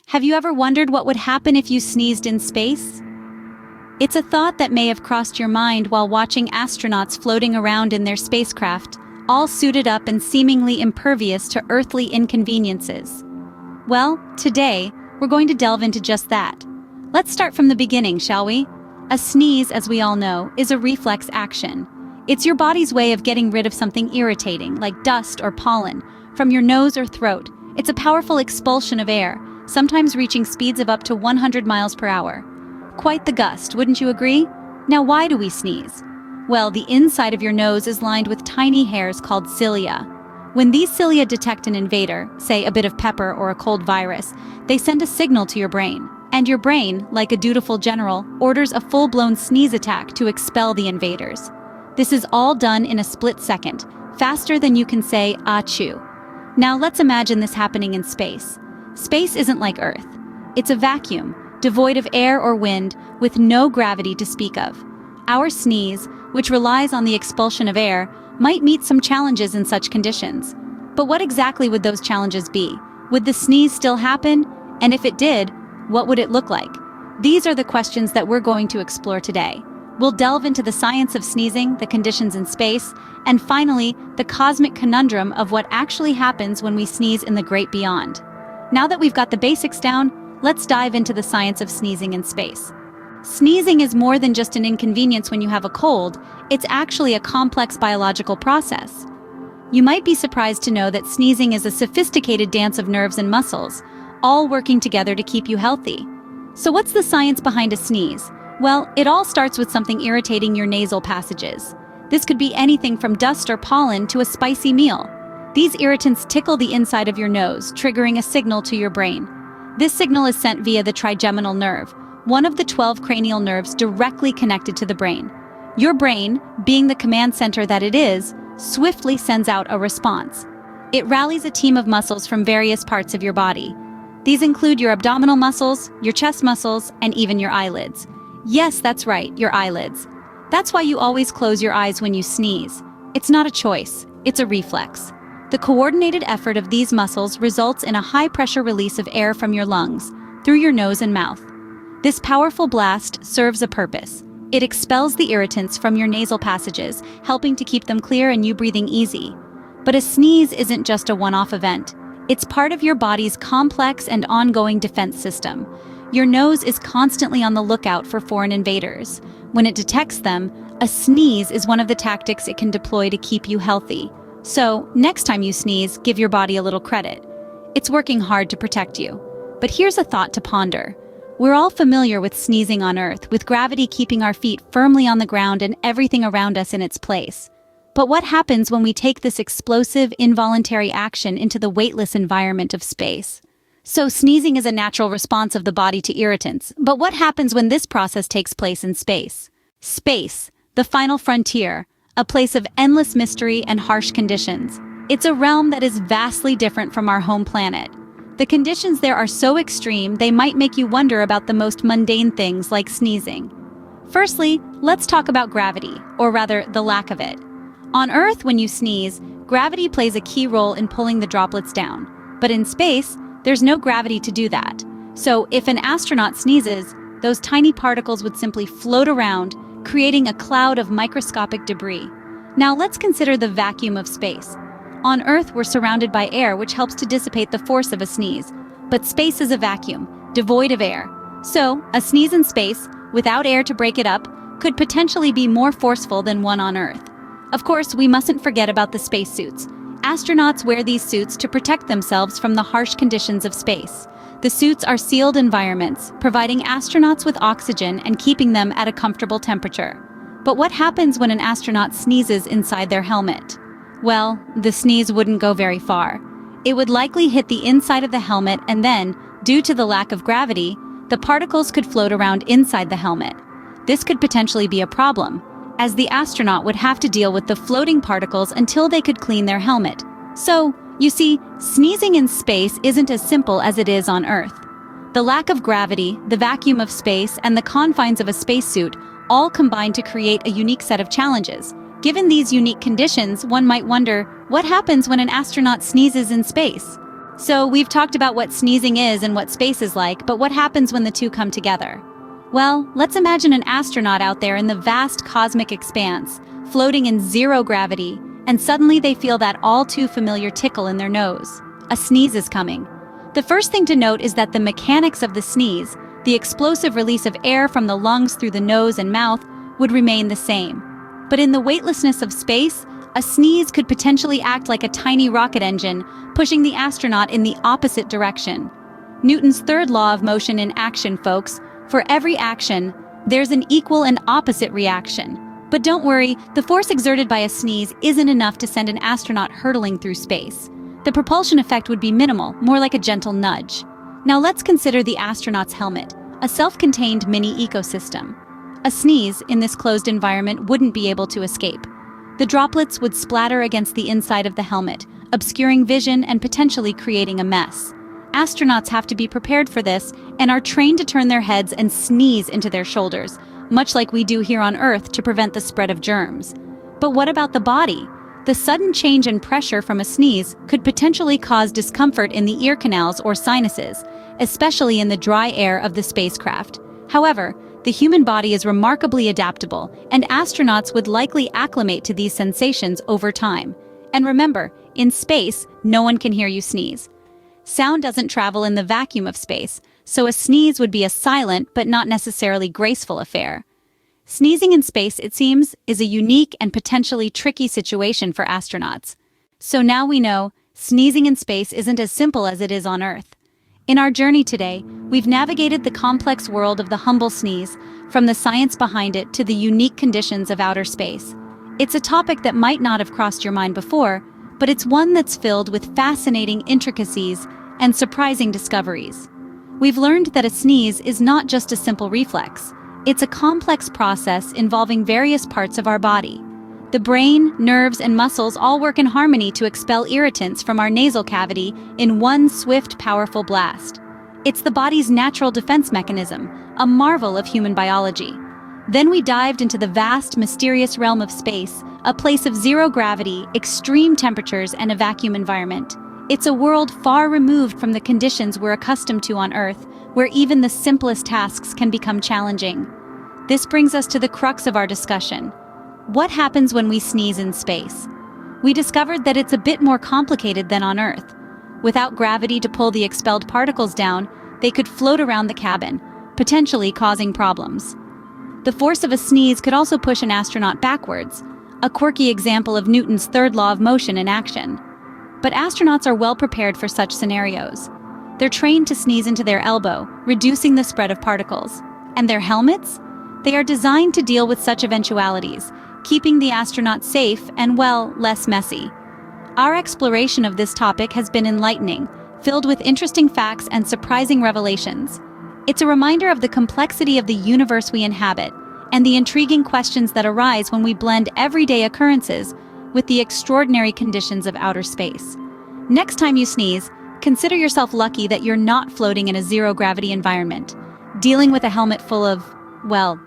Have you ever wondered what would happen if you sneezed in space? It's a thought that may have crossed your mind while watching astronauts floating around in their spacecraft, all suited up and seemingly impervious to earthly inconveniences. Well, today, we're going to delve into just that. Let's start from the beginning, shall we? A sneeze, as we all know, is a reflex action. It's your body's way of getting rid of something irritating, like dust or pollen, from your nose or throat. It's a powerful expulsion of air, sometimes reaching speeds of up to 100 miles per hour. Quite the gust, wouldn't you agree? Now, why do we sneeze? Well, the inside of your nose is lined with tiny hairs called cilia. When these cilia detect an invader, say a bit of pepper or a cold virus, they send a signal to your brain. And your brain, like a dutiful general, orders a full-blown sneeze attack to expel the invaders. This is all done in a split second, faster than you can say achoo. Now let's imagine this happening in space. Space isn't like Earth. It's a vacuum, devoid of air or wind, with no gravity to speak of. Our sneeze, which relies on the expulsion of air, might meet some challenges in such conditions. But what exactly would those challenges be? Would the sneeze still happen? And if it did, what would it look like? These are the questions that we're going to explore today. We'll delve into the science of sneezing, the conditions in space, and finally, the cosmic conundrum of what actually happens when we sneeze in the great beyond. Now that we've got the basics down, let's dive into the science of sneezing in space. Sneezing is more than just an inconvenience when you have a cold, it's actually a complex biological process. You might be surprised to know that sneezing is a sophisticated dance of nerves and muscles, all working together to keep you healthy. So what's the science behind a sneeze? Well, it all starts with something irritating your nasal passages. This could be anything from dust or pollen to a spicy meal. These irritants tickle the inside of your nose, triggering a signal to your brain. This signal is sent via the trigeminal nerve, one of the 12 cranial nerves directly connected to the brain. Your brain, being the command center that it is, swiftly sends out a response. It rallies a team of muscles from various parts of your body. These include your abdominal muscles, your chest muscles, and even your eyelids. Yes, that's right, your eyelids. That's why you always close your eyes when you sneeze. It's not a choice, it's a reflex. The coordinated effort of these muscles results in a high-pressure release of air from your lungs, through your nose and mouth. This powerful blast serves a purpose. It expels the irritants from your nasal passages, helping to keep them clear and you breathing easy. But a sneeze isn't just a one-off event. It's part of your body's complex and ongoing defense system. Your nose is constantly on the lookout for foreign invaders. When it detects them, a sneeze is one of the tactics it can deploy to keep you healthy. So, next time you sneeze, give your body a little credit. It's working hard to protect you. But here's a thought to ponder. We're all familiar with sneezing on Earth, with gravity keeping our feet firmly on the ground and everything around us in its place. But what happens when we take this explosive, involuntary action into the weightless environment of space? So sneezing is a natural response of the body to irritants, but what happens when this process takes place in space? Space, the final frontier, a place of endless mystery and harsh conditions. It's a realm that is vastly different from our home planet. The conditions there are so extreme, they might make you wonder about the most mundane things like sneezing. Firstly, let's talk about gravity, or rather, the lack of it. On Earth, when you sneeze, gravity plays a key role in pulling the droplets down. But in space, there's no gravity to do that. So if an astronaut sneezes, those tiny particles would simply float around, creating a cloud of microscopic debris. Now let's consider the vacuum of space. On Earth, we're surrounded by air, which helps to dissipate the force of a sneeze. But space is a vacuum, devoid of air. So, a sneeze in space, without air to break it up, could potentially be more forceful than one on Earth. Of course, we mustn't forget about the spacesuits. Astronauts wear these suits to protect themselves from the harsh conditions of space. The suits are sealed environments, providing astronauts with oxygen and keeping them at a comfortable temperature. But what happens when an astronaut sneezes inside their helmet? Well, the sneeze wouldn't go very far. It would likely hit the inside of the helmet and then, due to the lack of gravity, the particles could float around inside the helmet. This could potentially be a problem, as the astronaut would have to deal with the floating particles until they could clean their helmet. So, you see, sneezing in space isn't as simple as it is on Earth. The lack of gravity, the vacuum of space, and the confines of a spacesuit all combine to create a unique set of challenges. Given these unique conditions, one might wonder, what happens when an astronaut sneezes in space? So we've talked about what sneezing is and what space is like, but what happens when the two come together? Well, let's imagine an astronaut out there in the vast cosmic expanse, floating in zero gravity, and suddenly they feel that all too familiar tickle in their nose. A sneeze is coming. The first thing to note is that the mechanics of the sneeze, the explosive release of air from the lungs through the nose and mouth, would remain the same. But in the weightlessness of space, a sneeze could potentially act like a tiny rocket engine, pushing the astronaut in the opposite direction. Newton's third law of motion in action, folks. For every action, there's an equal and opposite reaction. But don't worry, the force exerted by a sneeze isn't enough to send an astronaut hurtling through space. The propulsion effect would be minimal, more like a gentle nudge. Now let's consider the astronaut's helmet, a self-contained mini ecosystem. A sneeze in this closed environment wouldn't be able to escape. The droplets would splatter against the inside of the helmet, obscuring vision and potentially creating a mess. Astronauts have to be prepared for this and are trained to turn their heads and sneeze into their shoulders, much like we do here on Earth to prevent the spread of germs. But what about the body? The sudden change in pressure from a sneeze could potentially cause discomfort in the ear canals or sinuses, especially in the dry air of the spacecraft. However, the human body is remarkably adaptable, and astronauts would likely acclimate to these sensations over time. And remember, in space, no one can hear you sneeze. Sound doesn't travel in the vacuum of space, so a sneeze would be a silent but not necessarily graceful affair. Sneezing in space, it seems, is a unique and potentially tricky situation for astronauts. So now we know, sneezing in space isn't as simple as it is on Earth. In our journey today, we've navigated the complex world of the humble sneeze, from the science behind it to the unique conditions of outer space. It's a topic that might not have crossed your mind before, but it's one that's filled with fascinating intricacies and surprising discoveries. We've learned that a sneeze is not just a simple reflex. It's a complex process involving various parts of our body. The brain, nerves, and muscles all work in harmony to expel irritants from our nasal cavity in one swift, powerful blast. It's the body's natural defense mechanism, a marvel of human biology. Then we dived into the vast, mysterious realm of space, a place of zero gravity, extreme temperatures, and a vacuum environment. It's a world far removed from the conditions we're accustomed to on Earth, where even the simplest tasks can become challenging. This brings us to the crux of our discussion. What happens when we sneeze in space? We discovered that it's a bit more complicated than on Earth. Without gravity to pull the expelled particles down, they could float around the cabin, potentially causing problems. The force of a sneeze could also push an astronaut backwards, a quirky example of Newton's third law of motion in action. But astronauts are well prepared for such scenarios. They're trained to sneeze into their elbow, reducing the spread of particles. And their helmets? They are designed to deal with such eventualities, keeping the astronaut safe and, well, less messy. Our exploration of this topic has been enlightening, filled with interesting facts and surprising revelations. It's a reminder of the complexity of the universe we inhabit and the intriguing questions that arise when we blend everyday occurrences with the extraordinary conditions of outer space. Next time you sneeze, consider yourself lucky that you're not floating in a zero-gravity environment, dealing with a helmet full of, well,